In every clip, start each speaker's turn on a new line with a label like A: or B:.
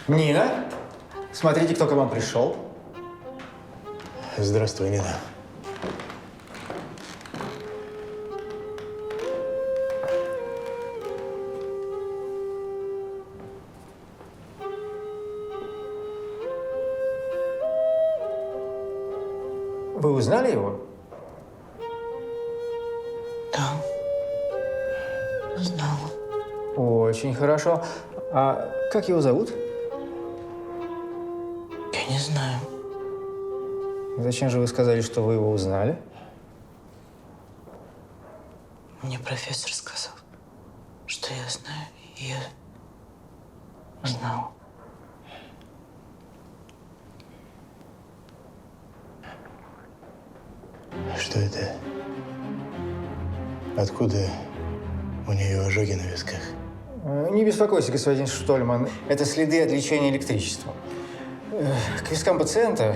A: Нина, смотрите, кто к вам пришел.
B: Здравствуй, Нина.
A: Вы узнали его?
C: Да. Знала.
A: Очень хорошо. А как его зовут?
C: Я не знаю.
A: Зачем же вы сказали, что вы его узнали?
C: Мне профессор сказал, что я знаю, и я знала.
B: Что это? Откуда у нее ожоги на висках?
A: Не беспокойся, господин Штольман. Это следы от лечения электричеством. К вискам пациента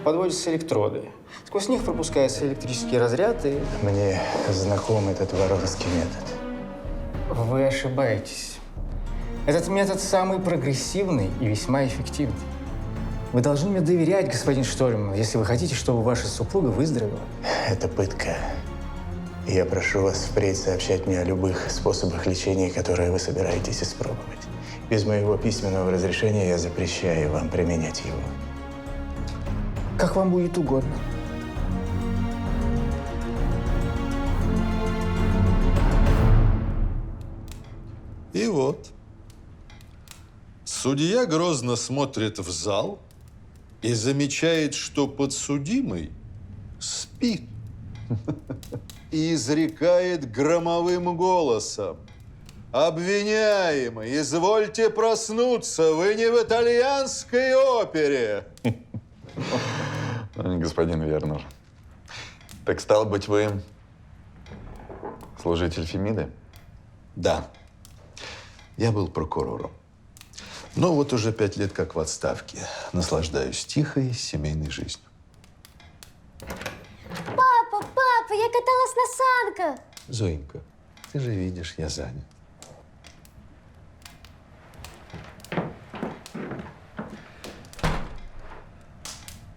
A: подводятся электроды. Сквозь них пропускается электрический разряд и…
B: Мне знаком этот воровский метод.
A: Вы ошибаетесь. Этот метод самый прогрессивный и весьма эффективный. Вы должны мне доверять, господин Штольман, если вы хотите, чтобы ваша супруга выздоровела.
B: Это пытка. Я прошу вас впредь сообщать мне о любых способах лечения, которые вы собираетесь испробовать. Без моего письменного разрешения я запрещаю вам применять его.
A: Как вам будет угодно.
D: И вот. Судья грозно смотрит в зал и замечает, что подсудимый спит. И изрекает громовым голосом: «Обвиняемый, извольте проснуться, вы не в итальянской опере!»
E: Господин Вернер, так стало быть, вы служитель Фемиды?
D: Да, я был прокурором. Но вот уже 5 лет как в отставке. Наслаждаюсь тихой семейной жизнью.
F: Папа, я каталась на санках.
D: Зоенька, ты же видишь, я занят.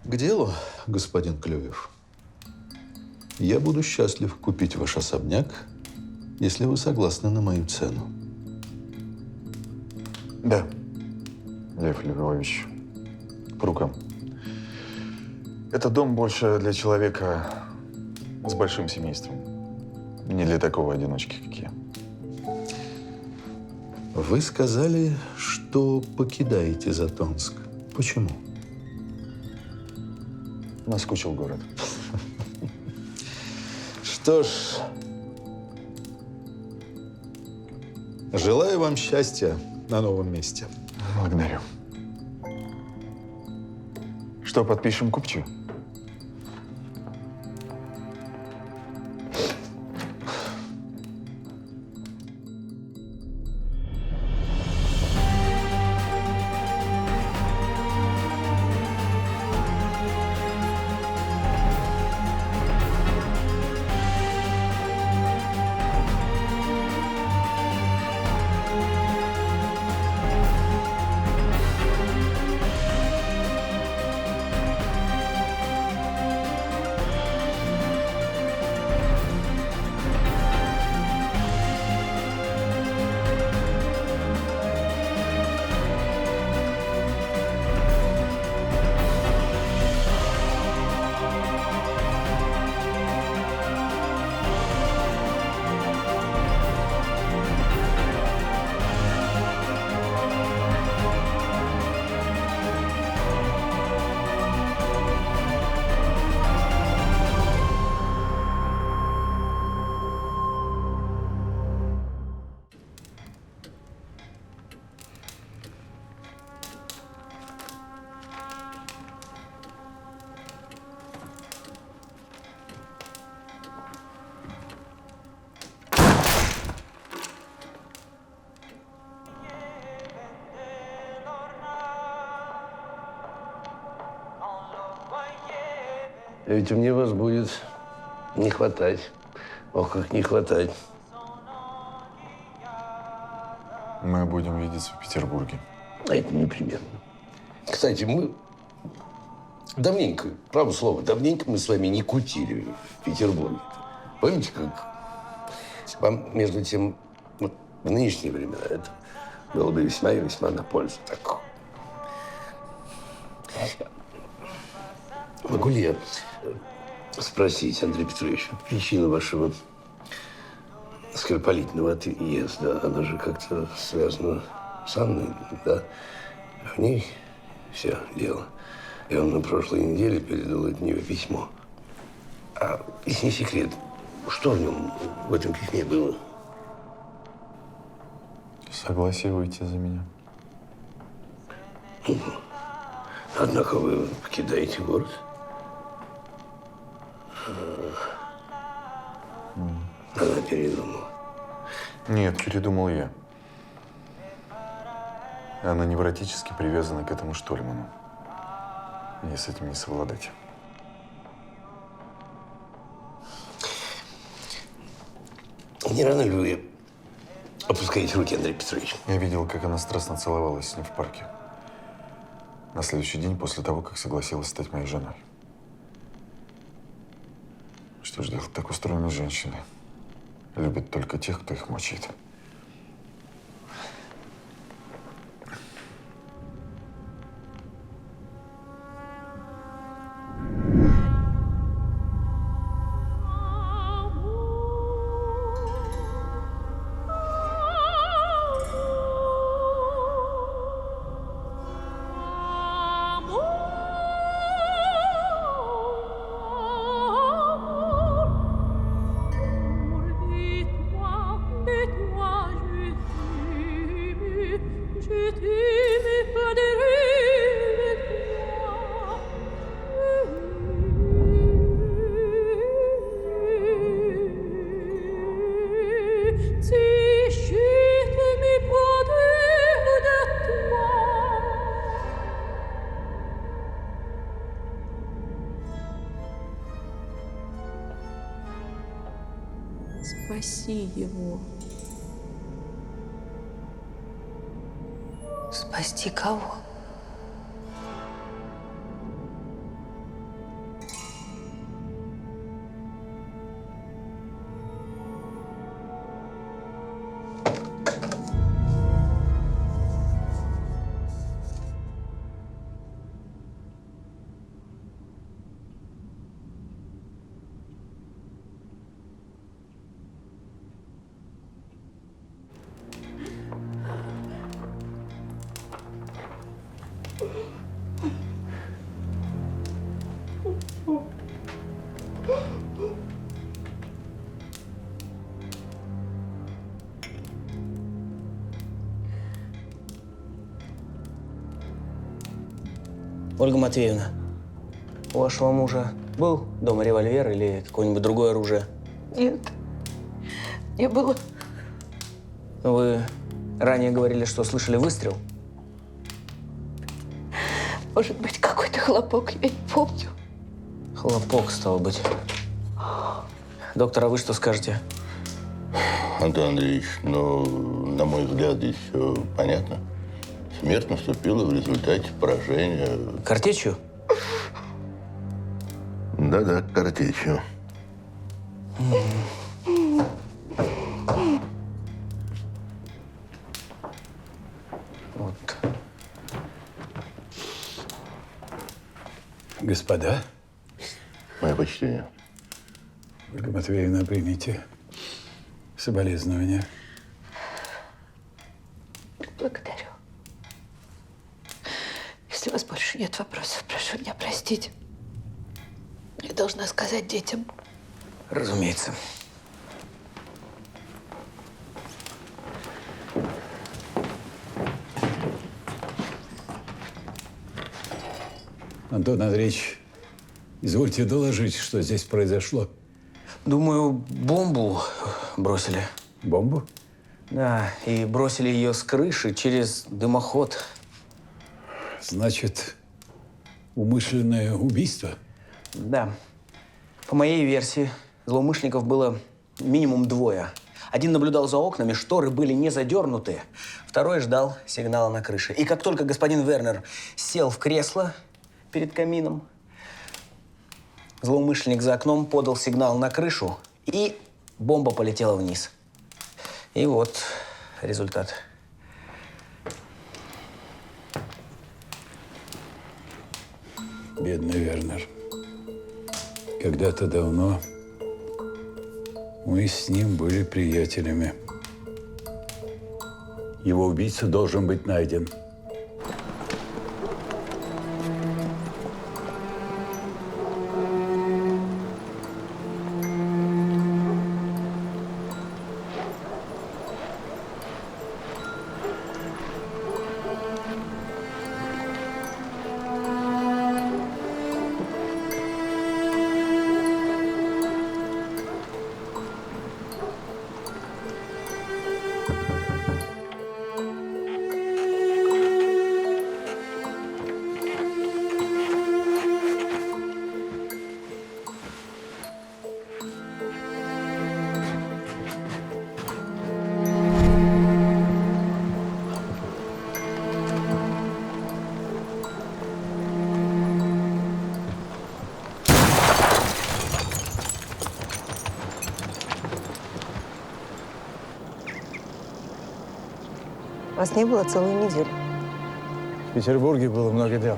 D: К делу, господин Клюев. Я буду счастлив купить ваш особняк, если вы согласны на мою цену.
E: Да, Лев Львович, к рукам. Этот дом больше для человека с большим семейством. Не для такого одиночки, как я.
D: Вы сказали, что покидаете Затонск. Почему?
E: Наскучил город.
D: Что ж, желаю вам счастья на новом месте.
E: Благодарю. Что, подпишем купчу?
G: А ведь мне вас будет не хватать. Ох, как не хватать.
E: Мы будем видеться в Петербурге.
G: А это непременно. Кстати, мы давненько, право слово, давненько мы с вами не кутили в Петербурге. Помните, как вам, между тем, вот, в нынешние времена это было бы весьма и весьма на пользу. Так. Могу ли я спросить, Андрей Петрович, причину вашего скоропалительного отъезда? Она же как-то связана с Анной, да? В ней все дело. Я вам на прошлой неделе передал от нее письмо. А если не секрет, что в нем, в этом письме было?
E: Согласие выйти за меня.
G: Однако вы покидаете город. Она передумала.
E: Нет, передумал я. Она невротически привязана к этому Штольману. Мне с этим не совладать.
G: Не рано ли вы опускаете руки, Андрей Петрович?
E: Я видел, как она страстно целовалась с ним в парке. На следующий день после того, как согласилась стать моей женой. Что ж делать? Так устроены женщины. Любят только тех, кто их мучает.
C: Спаси его. Спасти кого?
A: Ольга Матвеевна, у вашего мужа был дома револьвер или какое-нибудь другое оружие?
C: Нет, не было.
A: Вы ранее говорили, что слышали выстрел.
C: Может быть, какой-то хлопок, я не помню.
A: Хлопок, стало быть. Доктор, а вы что скажете?
H: Антон Андреевич, на мой взгляд, здесь все понятно. Смерть наступила в результате поражения.
A: Картечью?
H: Да-да, картечью.
A: Вот.
I: Господа,
H: Мое почтение.
I: Ольга Матвеевна, примите соболезнования.
C: Благодарю. Если у вас больше нет вопросов, прошу меня простить. Я должна сказать детям.
A: Разумеется.
I: Антон Андреевич, извольте доложить, что здесь произошло.
A: Думаю, бомбу бросили.
I: Бомбу?
A: Да, и бросили ее с крыши через дымоход.
I: Значит, умышленное убийство?
A: Да. По моей версии, злоумышленников было минимум двое.
J: Один наблюдал за окнами, шторы были не задернуты, второй ждал сигнала на крыше. И как только господин Вернер сел в кресло перед камином, злоумышленник за окном подал сигнал на крышу, и бомба полетела вниз. И вот результат.
I: Бедный Вернер. Когда-то давно мы с ним были приятелями. Его убийца должен быть найден.
C: Вас не было целую неделю.
B: В Петербурге было много дел.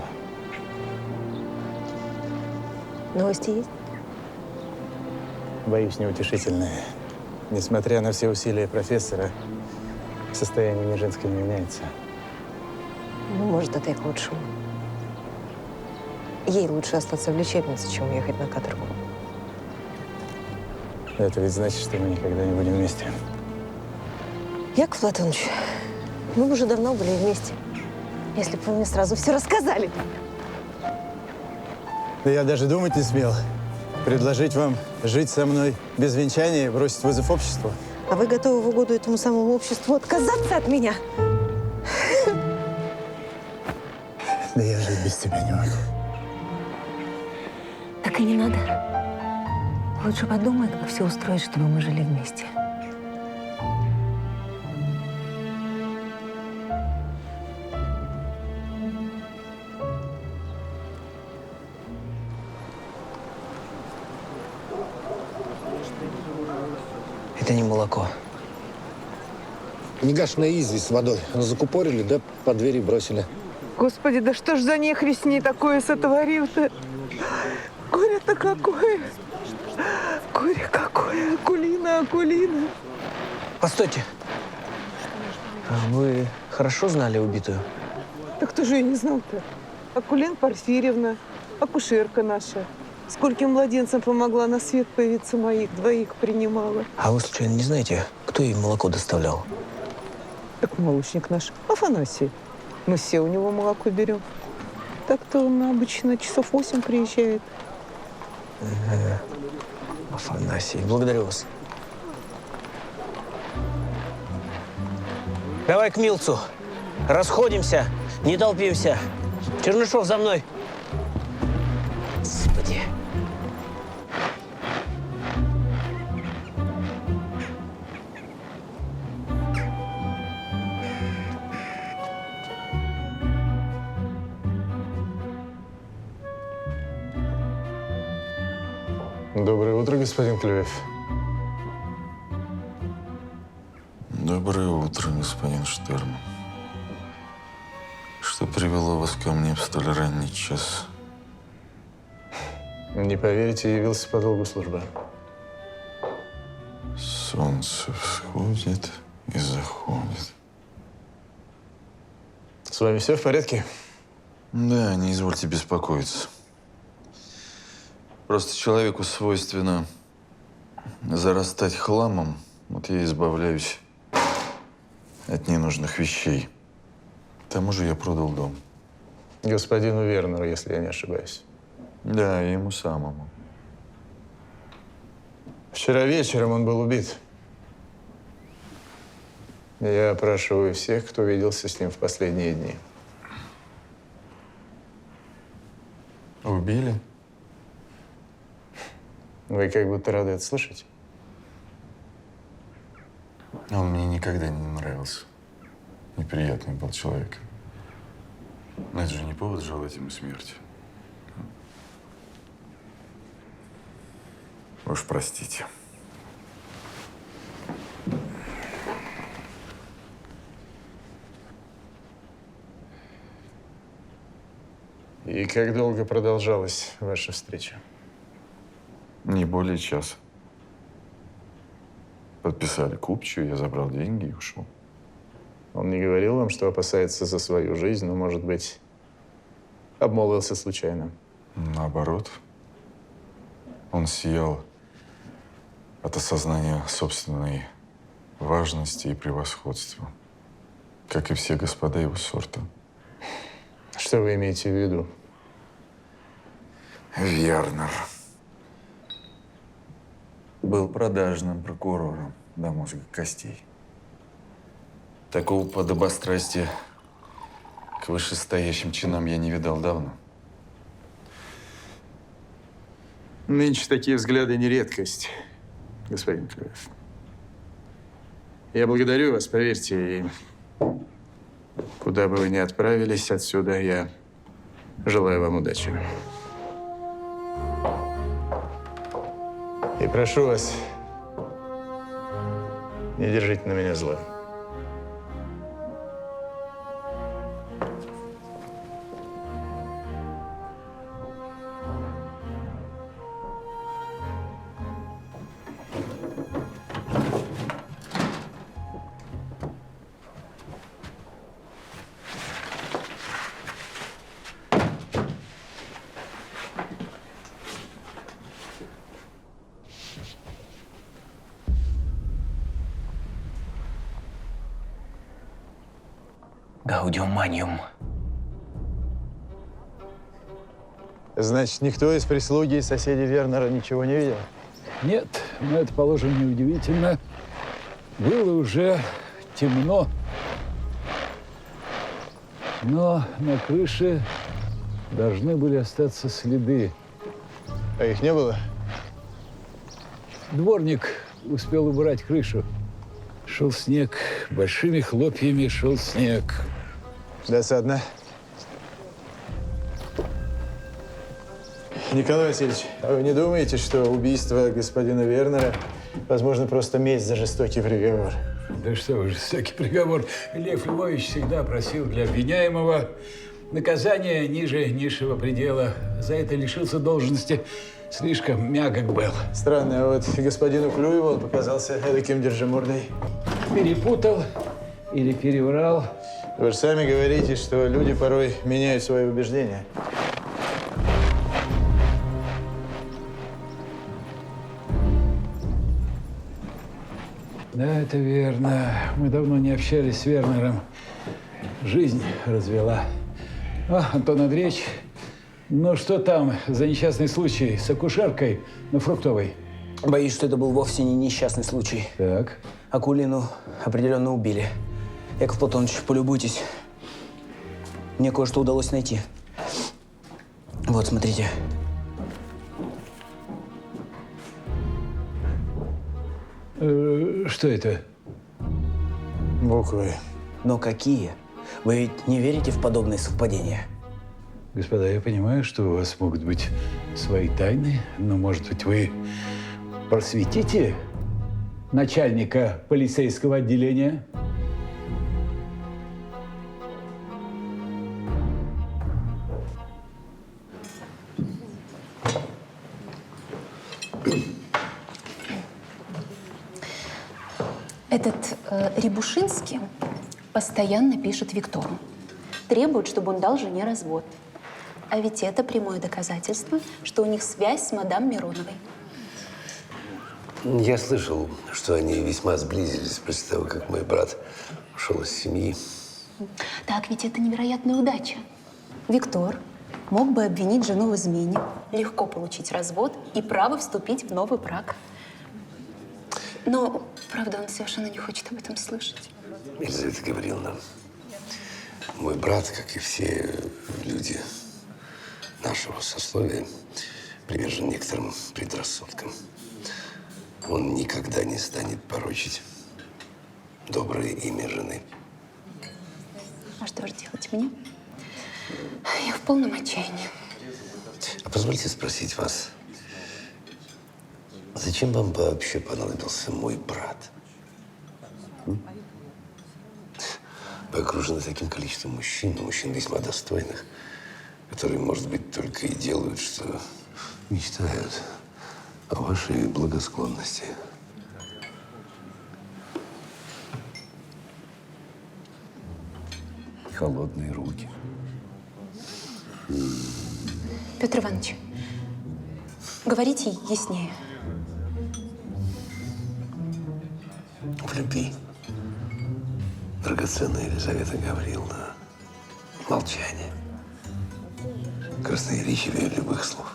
C: Новости есть?
B: Боюсь, неутешительные. Несмотря на все усилия профессора, состояние Нежинской не меняется.
C: Ну, может, это и к лучшему. Ей лучше остаться в лечебнице, чем уехать на каторгу.
B: Это ведь значит, что мы никогда не будем вместе.
C: Яков Платонович, мы бы уже давно были вместе, если бы вы мне сразу все рассказали.
B: Да я даже думать не смел. Предложить вам жить со мной без венчания и бросить вызов обществу.
C: А вы готовы в угоду этому самому обществу отказаться от меня?
B: Да я жить без тебя не могу.
C: Так и не надо. Лучше подумай, как все устроить, чтобы мы жили вместе.
J: Это не молоко.
K: Негашенная известь с водой. Закупорили, да по двери бросили.
L: Господи, да что ж за нехрист с ней такое сотворил-то? Горе-то какое! Горе какое! Акулина, Акулина!
J: Постойте. А вы хорошо знали убитую?
L: Да кто же ее не знал-то? Акулина Порфирьевна, акушерка наша. Скольким младенцам помогла на свет появиться, моих двоих принимала.
J: А вы, случайно, не знаете, кто ей молоко доставлял?
L: Так молочник наш, Афанасий. Мы все у него молоко берем. Так-то он обычно часов 8 приезжает.
J: Афанасий, благодарю вас. Давай к Милцу. Расходимся, не толпимся. Чернышов, за мной. Господи.
B: Доброе утро, господин Клюев.
E: Доброе утро, господин Штерн. Что привело вас ко мне в столь ранний час?
B: Не поверите, явился по долгу службы.
E: Солнце всходит и заходит.
B: С вами все в порядке?
E: Да, не извольте беспокоиться. Просто человеку свойственно зарастать хламом. Вот я избавляюсь от ненужных вещей. К тому же я продал дом.
B: Господину Вернеру, если я не ошибаюсь.
E: Да, ему самому.
B: Вчера вечером он был убит. Я опрашиваю всех, кто виделся с ним в последние дни.
E: Убили?
B: Вы как будто рады это слышать.
E: никогда не нравился. Неприятный был человек. Но это же не повод желать ему смерти. Уж простите.
B: И как долго продолжалась ваша встреча?
E: Не более часа. Подписали купчую, я забрал деньги и ушел.
B: Он не говорил вам, что опасается за свою жизнь, но, может быть, обмолвился случайно?
E: Наоборот. Он сиял от осознания собственной важности и превосходства, как и все господа его сорта.
B: Что вы имеете в виду?
E: Вернер был продажным прокурором до мозга костей. Такого подобострастия к вышестоящим чинам я не видал давно.
B: Нынче такие взгляды не редкость, господин Клюев. Я благодарю вас, поверьте, и куда бы вы ни отправились отсюда, я желаю вам удачи. И прошу вас, не держите на меня зла.
J: Гаудиум маниум.
B: Значит, никто из прислуги и соседей Вернера ничего не видел?
I: Нет, но это, положим, неудивительно. Было уже темно. Но на крыше должны были остаться следы.
B: А их не было?
I: Дворник успел убрать крышу. Шел снег, большими хлопьями шел снег.
B: Досадно. Николай Васильевич, а вы не думаете, что убийство господина Вернера, возможно, просто месть за жестокий приговор?
I: Да что вы, жестокий приговор. Лев Львович всегда просил для обвиняемого наказание ниже низшего предела. За это лишился должности. Слишком мягок был.
B: Странно, а вот господину Клюеву он показался таким держимордой.
I: Перепутал или переврал.
B: Вы же сами говорите, что люди порой меняют свои убеждения.
I: Да, это верно. Мы давно не общались с Вернером. Жизнь развела. Антон Андреевич, ну что там за несчастный случай с акушеркой на Фруктовой?
J: Боюсь, что это был вовсе не несчастный случай.
I: Так.
J: Акулину определенно убили. Яков Платонович, полюбуйтесь. Мне кое-что удалось найти. Вот, смотрите.
I: Что это?
B: Буквы.
J: Но какие? Вы ведь не верите в подобные совпадения?
I: Господа, я понимаю, что у вас могут быть свои тайны, но, может быть, вы просветите начальника полицейского отделения?
M: Этот Рябушинский постоянно пишет Виктору. Требует, чтобы он дал жене развод. А ведь это прямое доказательство, что у них связь с мадам Мироновой.
G: Я слышал, что они весьма сблизились после того, как мой брат ушел из семьи.
M: Так ведь это невероятная удача. Виктор мог бы обвинить жену в измене, легко получить развод и право вступить в новый брак. Но, правда, он совершенно не хочет об этом слышать.
G: Елизавета Гавриловна, мой брат, как и все люди нашего сословия, привержен некоторым предрассудкам. Он никогда не станет порочить доброе имя жены.
M: А что же делать мне? Я в полном отчаянии.
G: А позвольте спросить вас, зачем вам вообще понадобился мой брат? Вы окружены таким количеством мужчин весьма достойных, которые, может быть, только и делают, что мечтают о вашей благосклонности. Холодные руки.
M: Петр Иванович, говорите яснее.
G: В любви, драгоценная Елизавета Гавриловна, молчание красноречивее любых слов.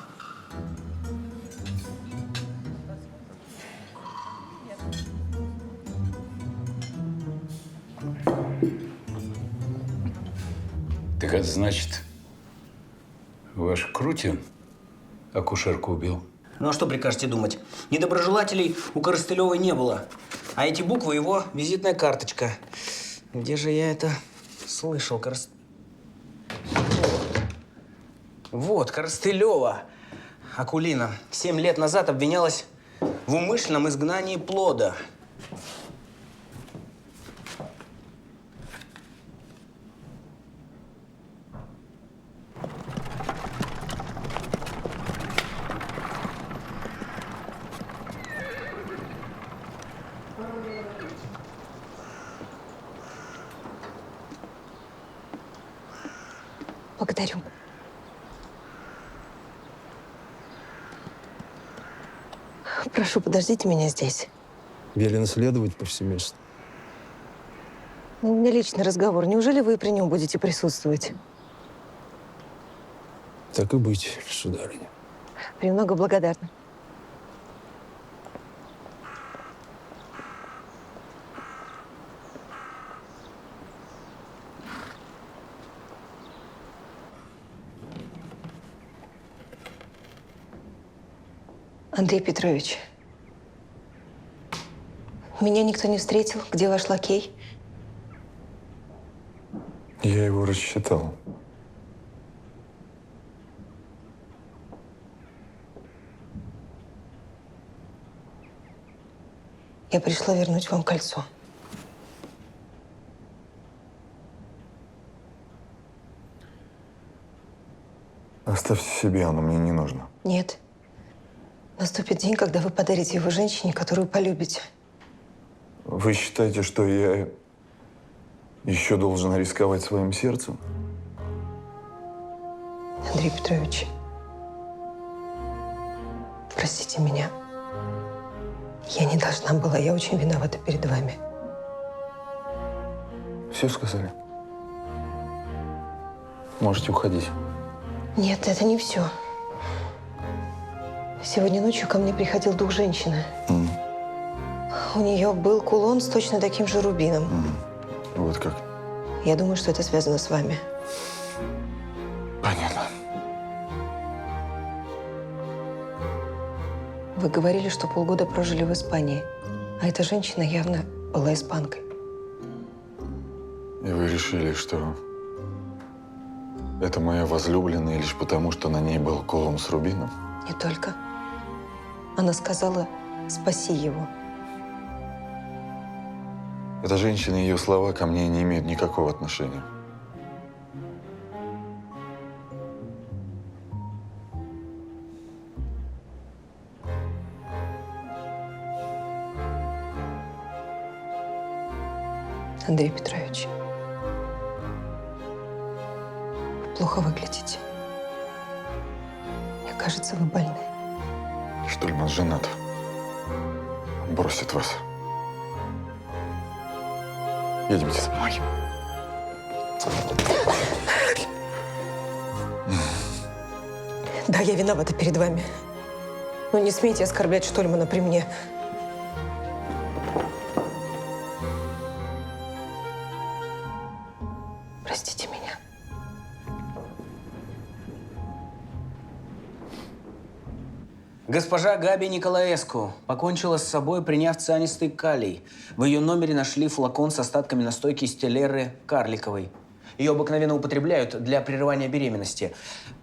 N: Так это значит, ваш Крутин акушерку убил?
J: Ну а что прикажете думать? Недоброжелателей у Коростылевой не было. А эти буквы его визитная карточка. Где же я это слышал? Вот, Коростылева. Акулина 7 лет назад обвинялась в умышленном изгнании плода.
C: Благодарю. Прошу, подождите меня здесь.
K: Велено следовать повсеместно.
C: У меня личный разговор. Неужели вы при нем будете присутствовать?
K: Так и быть, сударыня.
C: Премного благодарна. Андрей Петрович, меня никто не встретил. Где ваш лакей?
E: Я его рассчитал.
C: Я пришла вернуть вам кольцо.
E: Оставьте себе, оно мне не нужно.
C: Нет. Наступит день, когда вы подарите его женщине, которую полюбите.
E: Вы считаете, что я еще должен рисковать своим сердцем?
C: Андрей Петрович, простите меня. Я не должна была, я очень виновата перед вами.
E: Все сказали? Можете уходить.
C: Нет, это не все. Сегодня ночью ко мне приходил дух женщины. У нее был кулон с точно таким же рубином.
E: Вот как?
C: Я думаю, что это связано с вами.
E: Понятно.
C: Вы говорили, что полгода прожили в Испании. А эта женщина явно была испанкой.
E: И вы решили, что это моя возлюбленная лишь потому, что на ней был кулон с рубином?
C: Не только. Она сказала: спаси его.
E: Эта женщина и ее слова ко мне не имеют никакого отношения.
C: Андрей Петрович, вы плохо выглядите. Мне кажется, вы больны.
E: Штольман женат. Бросит вас. Едемте со мной.
C: Да, я виновата перед вами. Но не смейте оскорблять Штольмана при мне. Простите меня.
J: Госпожа Габи Николаеску покончила с собой, приняв цианистый калий. В ее номере нашли флакон с остатками настойки стеллеры карликовой. Ее обыкновенно употребляют для прерывания беременности.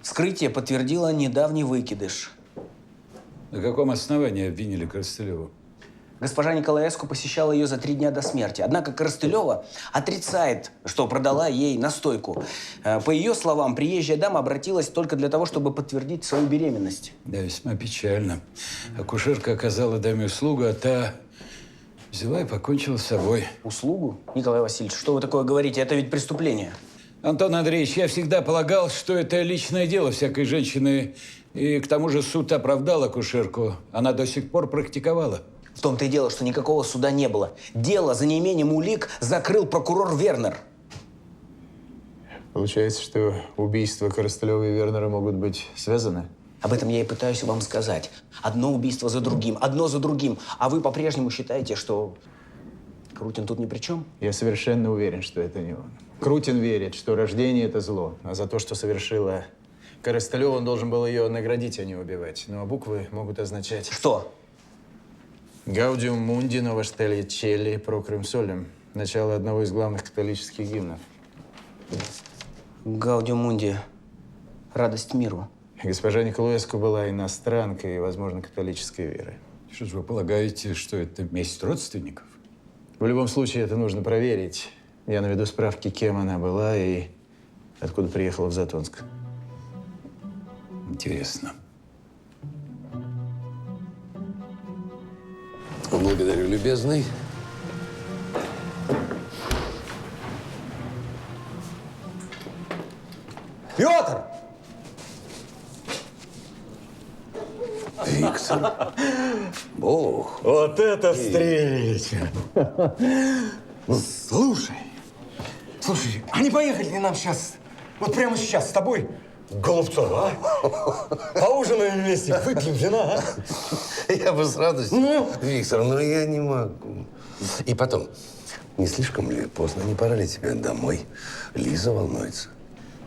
J: Вскрытие подтвердило недавний выкидыш.
I: На каком основании обвинили Коростылеву?
J: Госпожа Николаеску посещала ее за 3 дня до смерти. Однако Коростылева отрицает, что продала ей настойку. По ее словам, приезжая дама обратилась только для того, чтобы подтвердить свою беременность.
I: Да, весьма печально. Акушерка оказала даме услугу, а та взяла и покончила с собой.
J: Услугу? Николай Васильевич, что вы такое говорите? Это ведь преступление.
I: Антон Андреевич, я всегда полагал, что это личное дело всякой женщины. И к тому же суд оправдал акушерку. Она до сих пор практиковала.
J: В том-то и дело, что никакого суда не было. Дело за неимением улик закрыл прокурор Вернер.
B: Получается, что убийства Коростылева и Вернера могут быть связаны?
J: Об этом я и пытаюсь вам сказать. Одно убийство за другим, одно за другим. А вы по-прежнему считаете, что Крутин тут ни при чем?
B: Я совершенно уверен, что это не он. Крутин верит, что рождение – это зло. А за то, что совершила Коростылева, он должен был ее наградить, а не убивать. Ну, а буквы могут означать…
J: Что?
B: Гаудиум Мунди, Новоштелье Челли, Прокрым Солем. Начало одного из главных католических гимнов.
J: Гаудиум Мунди. Радость миру.
B: Госпожа Николаеску была иностранкой и, возможно, католической веры.
I: Что же вы полагаете, что это месть родственников?
B: В любом случае, это нужно проверить. Я наведу справки, кем она была и откуда приехала в Затонск.
I: Интересно.
G: Благодарю, любезный.
A: Петр!
G: Виктор. Бог.
A: Вот это встреча! Слушай, а не поехали ли нам сейчас, вот прямо сейчас с тобой, к Голубцову, а? Поужинаем вместе, выпьем вина, а?
G: Я бы с радостью, Виктор, но я не могу. И потом, не слишком ли поздно? Не пора ли тебе домой? Лиза волнуется.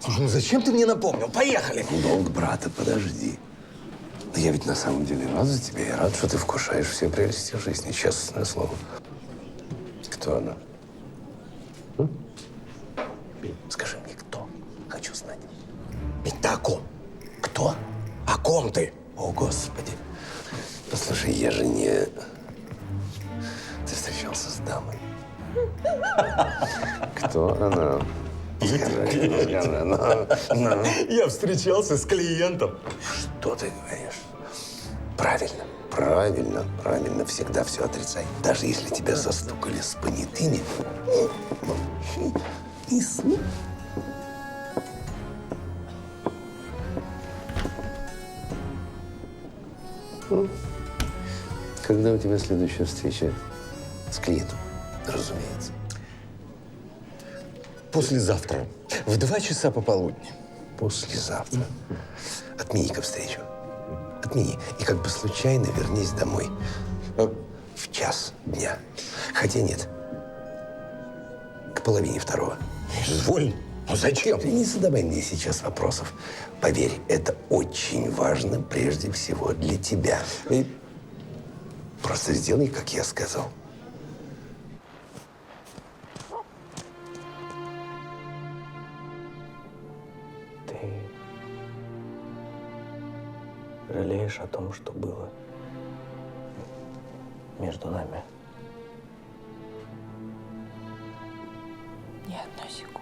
A: Слушай, ну зачем ты мне напомнил? Поехали!
G: Долг брата, подожди. Да я ведь на самом деле рад за тебя. Я рад, что ты вкушаешь все прелести жизни. Честное слово. Кто она? Скажи мне, кто? Хочу знать.
A: Ведь ты о ком?
G: Кто?
A: О ком ты?
G: О, Господи. Послушай, я же не… Ты встречался с дамой. Кто она?
A: Я встречался с клиентом.
G: Что ты говоришь? Правильно, правильно, правильно. Всегда все отрицай. Даже если тебя застукали с понятыми, молчи и слушай. Когда у тебя следующая встреча с клиентом, разумеется?
A: Послезавтра, в 2 часа пополудни.
G: Послезавтра. Отмени-ка встречу. Отмени. И как бы случайно вернись домой. В 1 дня. Хотя нет. К 1:30.
A: Изволь. Ну зачем?
G: Ты не задавай мне сейчас вопросов. Поверь, это очень важно прежде всего для тебя. И просто сделай, как я сказал.
J: Ты жалеешь о том, что было между нами?
M: Ни одной секунды.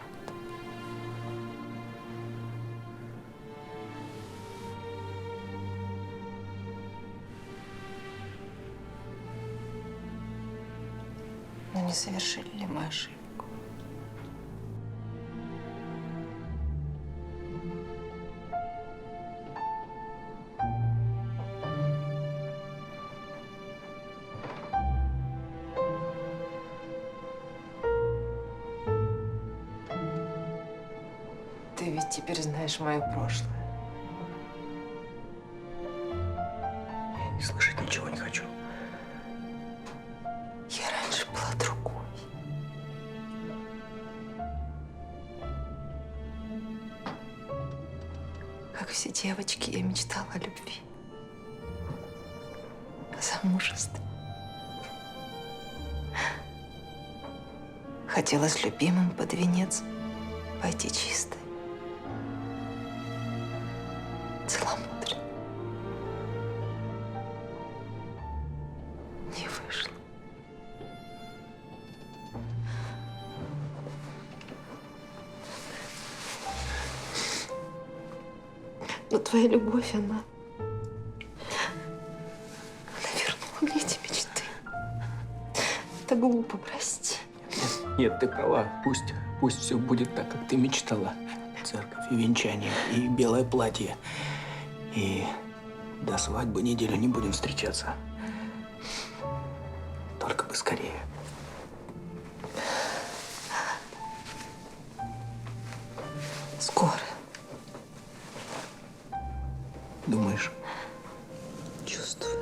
M: Но не совершили ли мы ошибку?
L: Ты ведь теперь знаешь мое прошлое.
J: И слышать ничего не хочу.
L: Я раньше была другой. Как все девочки, я мечтала о любви.
C: замужестве. Хотела с любимым под венец пойти чистой. Целомудренно. Не вышло. Но твоя любовь, она вернула мне эти мечты. Это глупо, прости.
J: Нет, ты права. Пусть все будет так, как ты мечтала. Церковь и венчание, и белое платье. И до свадьбы неделю не будем встречаться. Только бы скорее.
C: Скоро.
J: Думаешь?
C: Чувствую.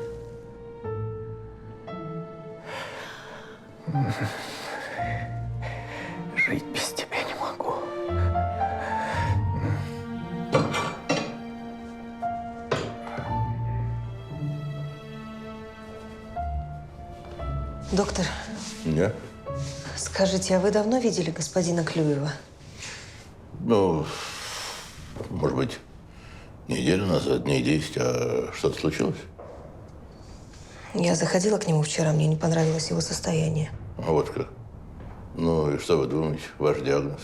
J: Жить без тебя не могу.
C: Доктор,
H: Я?
C: скажите, а вы давно видели господина Клюева?
H: Ну, может быть, неделю назад, дней 10, а что-то случилось?
C: Я заходила к нему вчера, мне не понравилось его состояние.
H: А вот как. Ну и что вы думаете, ваш диагноз?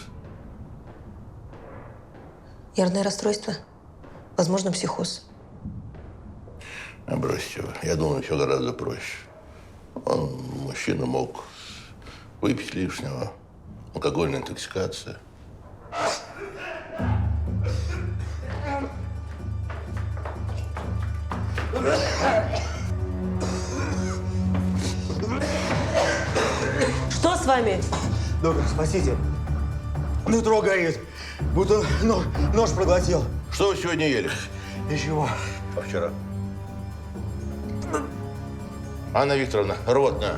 C: Нервное расстройство? Возможно, психоз.
H: А бросьте вы. Я думаю, все гораздо проще. Он, мужчина, мог выпить лишнего, алкогольная интоксикация.
C: Что с вами?
O: Доктор, спасите. Нутро горит. Будто нож проглотил.
H: Что вы сегодня ели?
O: Ничего.
H: А вчера? Анна Викторовна, рвотная.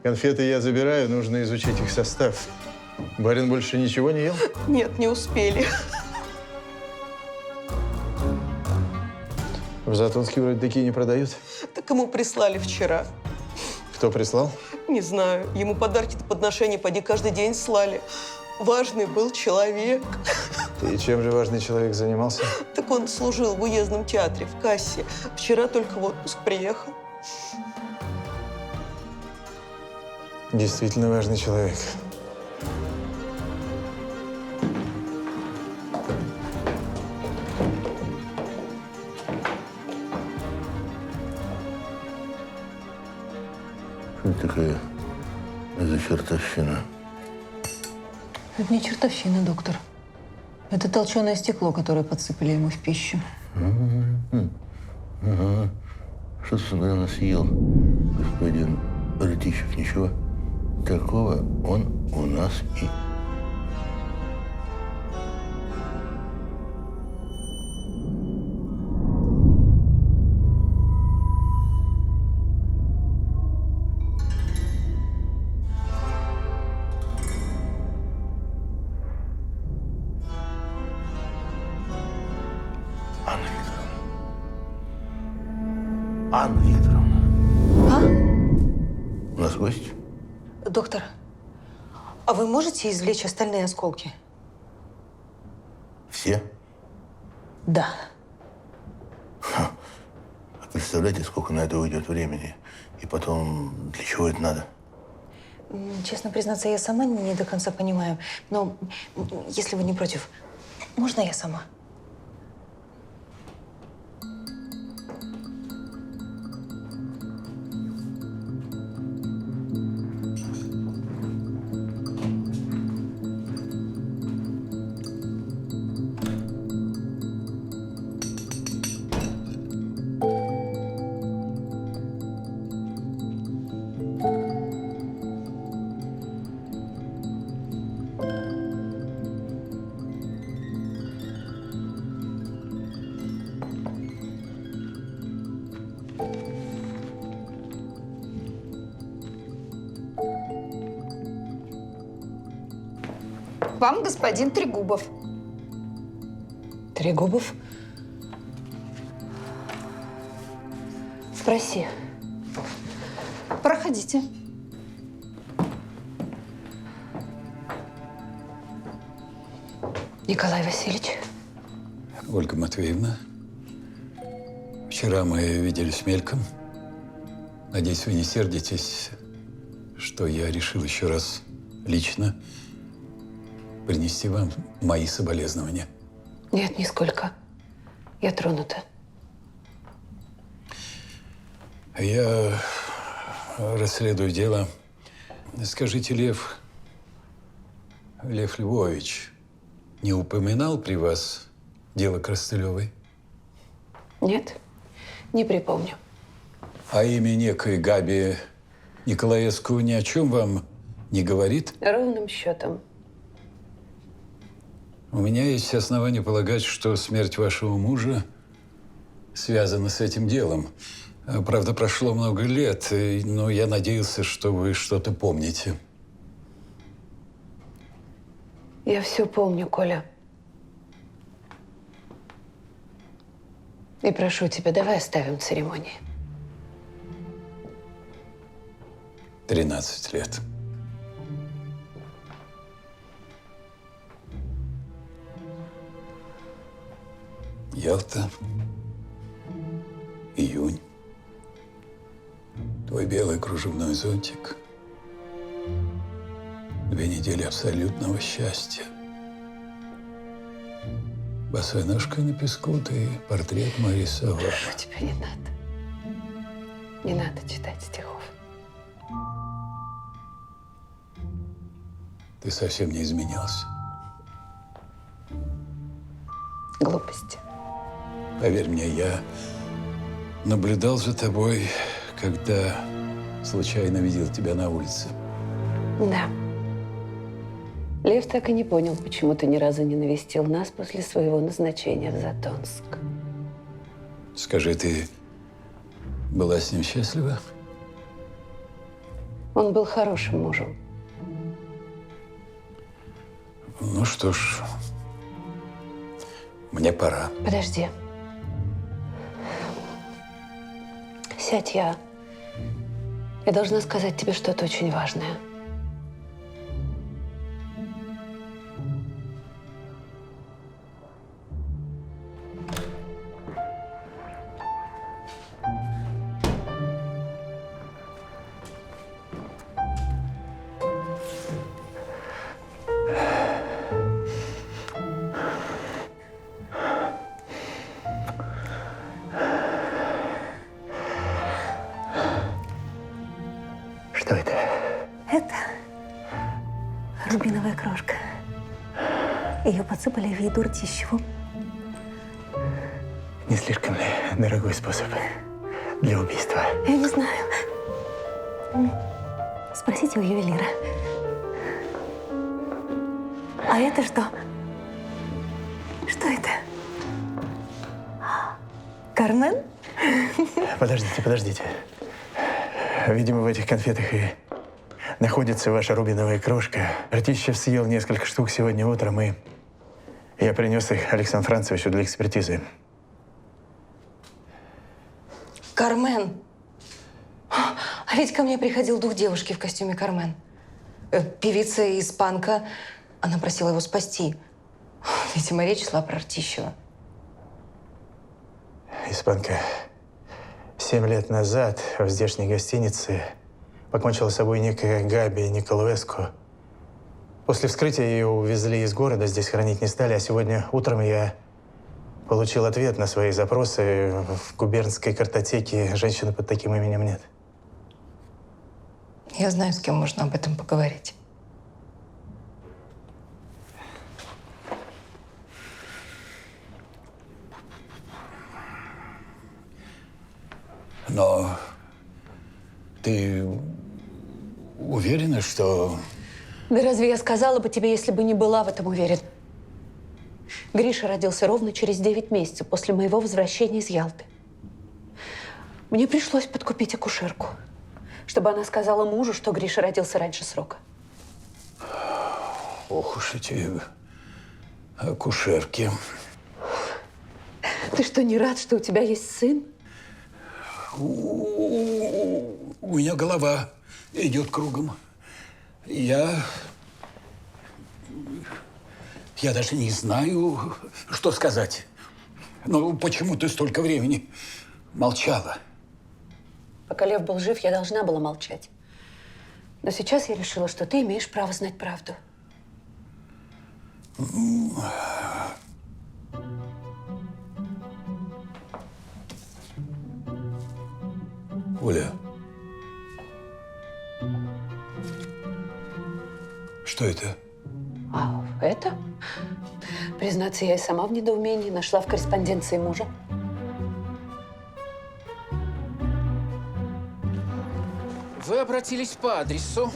B: Конфеты я забираю, нужно изучить их состав. Барин больше ничего не ел?
L: Нет, не успели.
B: В Затонске вроде такие не продают.
L: Так ему прислали вчера.
B: Кто прислал?
L: Не знаю. Ему подарки-то подношения поди каждый день слали. Важный был человек.
B: И чем же важный человек занимался?
L: Так он служил в уездном театре, в кассе. Вчера только в отпуск приехал.
B: Действительно важный человек.
H: Что это такая за чертовщина?
C: Это не чертовщина, доктор. Это толченое стекло, которое подсыпали ему в пищу.
H: Ага. Что ты, наверное, съел, господин Ртищев? Ничего такого он у нас и... Анна Викторовна.
C: А?
H: У нас гость?
C: Доктор, а вы можете извлечь остальные осколки?
H: Все?
C: Да.
H: А представляете, сколько на это уйдет времени? И потом, для чего это надо?
C: Честно признаться, я сама не до конца понимаю. Но если вы не против, можно я сама?
P: Вам господин Трегубов.
C: Трегубов? Спроси.
P: Проходите.
C: Николай Васильевич.
N: Ольга Матвеевна, вчера мы виделись мельком. Надеюсь, вы не сердитесь, что я решил еще раз лично принести вам мои соболезнования.
C: Нет, нисколько. Я тронута.
N: Я расследую дело. Скажите, Лев Львович не упоминал при вас дело Коростылевой?
C: Нет, не припомню.
N: А имя некой Габи Николаевского ни о чем вам не говорит?
C: Ровным счетом.
N: У меня есть основания полагать, что смерть вашего мужа связана с этим делом. Правда, прошло много лет, но я надеялся, что вы что-то помните.
C: Я все помню, Коля. И прошу тебя, давай оставим церемонии.
N: 13 лет. Ялта. Июнь. Твой белый кружевной зонтик. 2 недели абсолютного счастья. Босой ножкой на песку ты портрет нарисовал.
C: Прошу тебя, не надо. Не надо читать стихов.
N: Ты совсем не изменился.
C: Глупости.
N: Поверь мне, я наблюдал за тобой, когда случайно видел тебя на улице.
C: Да. Лев так и не понял, почему ты ни разу не навестил нас после своего назначения в Затонск.
N: Скажи, ты была с ним счастлива?
C: Он был хорошим мужем.
N: Ну что ж, мне пора.
C: Подожди. Сядь, я должна сказать тебе что-то очень важное.
B: Что это?
C: Это рубиновая крошка. Ее подсыпали в еду Ртищеву.
B: Не слишком ли дорогой способ для убийства?
C: Я не знаю. Спросите у ювелира. А это что? Что это? Кармен?
B: Подождите. Видимо, в этих конфетах и находится ваша рубиновая крошка. Ртищев съел несколько штук сегодня утром, и я принес их Александру Францевичу для экспертизы.
C: Кармен. А ведь ко мне приходил дух девушки в костюме Кармен. Певица испанка. Она просила его спасти. Видимо, речь шла про Ртищева.
B: Испанка 7 лет назад в здешней гостинице покончила с собой некая Габи Николаевску. После вскрытия ее увезли из города, здесь хранить не стали, а сегодня утром я получил ответ на свои запросы. В губернской картотеке женщины под таким именем нет.
C: Я знаю, с кем можно об этом поговорить.
N: Но ты уверена, что…
C: Да разве я сказала бы тебе, если бы не была в этом уверена? Гриша родился ровно через 9 месяцев после моего возвращения из Ялты. Мне пришлось подкупить акушерку, чтобы она сказала мужу, что Гриша родился раньше срока.
N: Ох уж эти акушерки.
M: Ты что, не рад, что у тебя есть сын?
N: У меня голова идет кругом. Я даже не знаю, что сказать. Ну, почему ты столько времени молчала?
M: Пока Лев был жив, я должна была молчать. Но сейчас я решила, что ты имеешь право знать правду.
N: Оля, что это?
M: А это? Признаться, я и сама в недоумении нашла в корреспонденции мужа.
P: Вы обратились по адресу,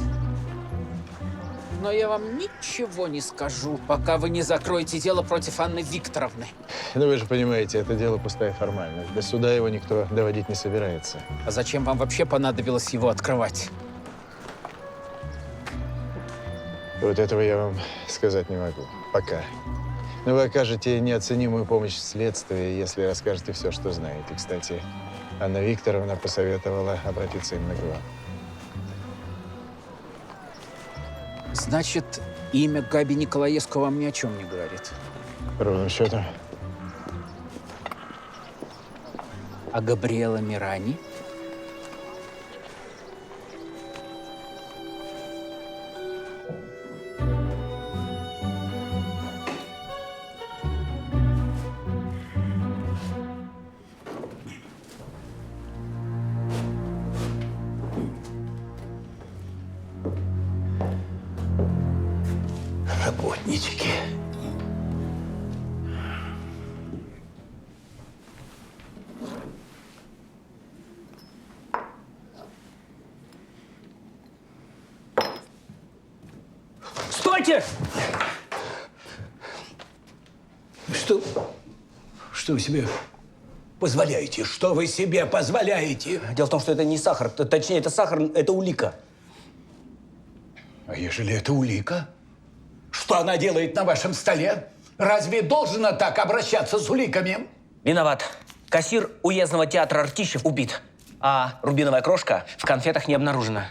P: но я вам ничего не скажу, пока вы не закроете дело против Анны Викторовны.
B: Ну, вы же понимаете, это дело пустая формальность. До суда его никто доводить не собирается.
P: А зачем вам вообще понадобилось его открывать?
B: Вот этого я вам сказать не могу. Пока. Но вы окажете неоценимую помощь следствию, если расскажете все, что знаете. Кстати, Анна Викторовна посоветовала обратиться именно к вам.
P: Значит, имя Габи Николаевского вам ни о чем не говорит?
B: Ровным счетом.
P: А Габриэла Мирани?
N: Работнички.
P: Стойте!
N: Что вы себе позволяете? Что вы себе позволяете?
J: Дело в том, что это не сахар. Точнее, это сахар, это улика.
N: А ежели это улика? Что она делает на вашем столе? Разве должна так обращаться с уликами?
J: Виноват. Кассир уездного театра Ртищев убит, а рубиновая крошка в конфетах не обнаружена.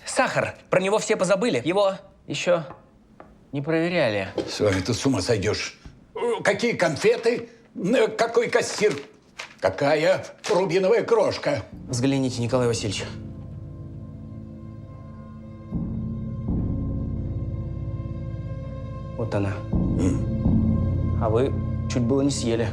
J: Сахар. Про него все позабыли. Его еще не проверяли.
N: С вами-то с ума сойдешь. Какие конфеты? Какой кассир? Какая рубиновая крошка?
J: Взгляните, Николай Васильевич. Вот она. А вы чуть было не съели.